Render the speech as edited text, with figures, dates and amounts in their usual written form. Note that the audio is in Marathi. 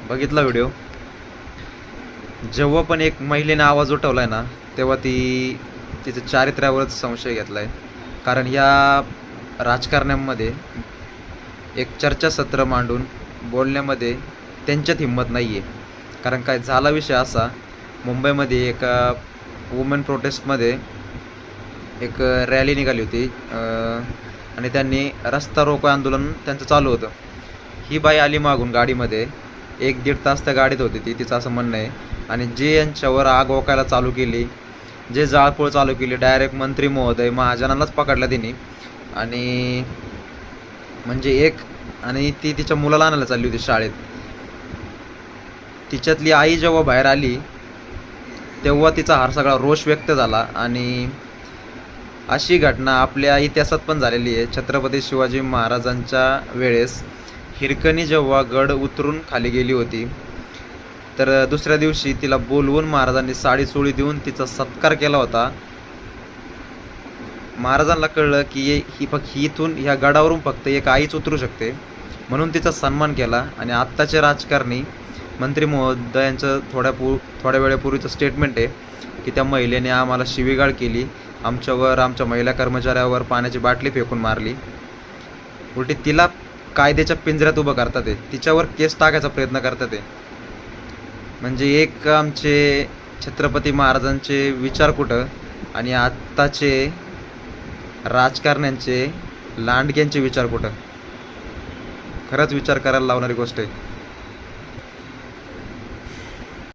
बघितला व्हिडिओ. जेव्हा पण एक महिलेने आवाज उठवलाय ना, तेव्हा तिच्या चारित्र्यावरच संशय घेतलाय. कारण या राजकारण्यांमध्ये एक चर्चासत्र मांडून बोलण्यामध्ये त्यांच्यात हिंमत नाही आहे. कारण काय झाला विषय असा, मुंबईमध्ये एका वुमेन प्रोटेस्टमध्ये एक रॅली निघाली होती आणि त्यांनी रस्ता रोको आंदोलन त्यांचं चालू होतं. ही बाई आली मागून गाडीमध्ये, 1-1.5 तास त्या गाडीत होती ती, तिचं असं म्हणणं आहे. आणि जे यांच्यावर आग ओकायला चालू केली, जे जाळपोळ चालू केली, डायरेक्ट मंत्री महोदय महाजनालाच पकडला तिने. आणि म्हणजे आणि ती तिच्या मुलाला आणायला चालली होती शाळेत. तिच्यातली आई जेव्हा बाहेर आली तेव्हा तिचा हा सगळा रोष व्यक्त झाला. आणि अशी घटना आपल्या इतिहासात पण झालेली आहे. छत्रपती शिवाजी महाराजांच्या वेळेस हिरकणी जेव्हा गड उतरून खाली गेली होती, तर दुसऱ्या दिवशी तिला बोलवून महाराजांनी साडी चोळी देऊन तिचा सत्कार केला होता. महाराजांना कळलं की ही इथून ह्या गडावरून फक्त एक आईच उतरू शकते, म्हणून तिचा सन्मान केला. आणि आत्ताचे राजकारणी मंत्री महोदयांचं थोड्या वेळेपूर्वीचं स्टेटमेंट आहे की त्या महिलेने आम्हाला शिवीगाळ केली, आमच्या महिला कर्मचाऱ्यावर पाण्याची बाटली फेकून मारली. उलटी तिला कायद्याच्या पिंजऱ्यात उभं करतात आहे, तिच्यावर केस टाकायचा प्रयत्न करतात आहे. म्हणजे एक आमचे छत्रपती महाराजांचे विचार कुठं आणि आत्ताचे राजकारण्यांचे लांडग्यांचे विचार कुठं. खरंच विचार करायला लावणारी गोष्ट आहे.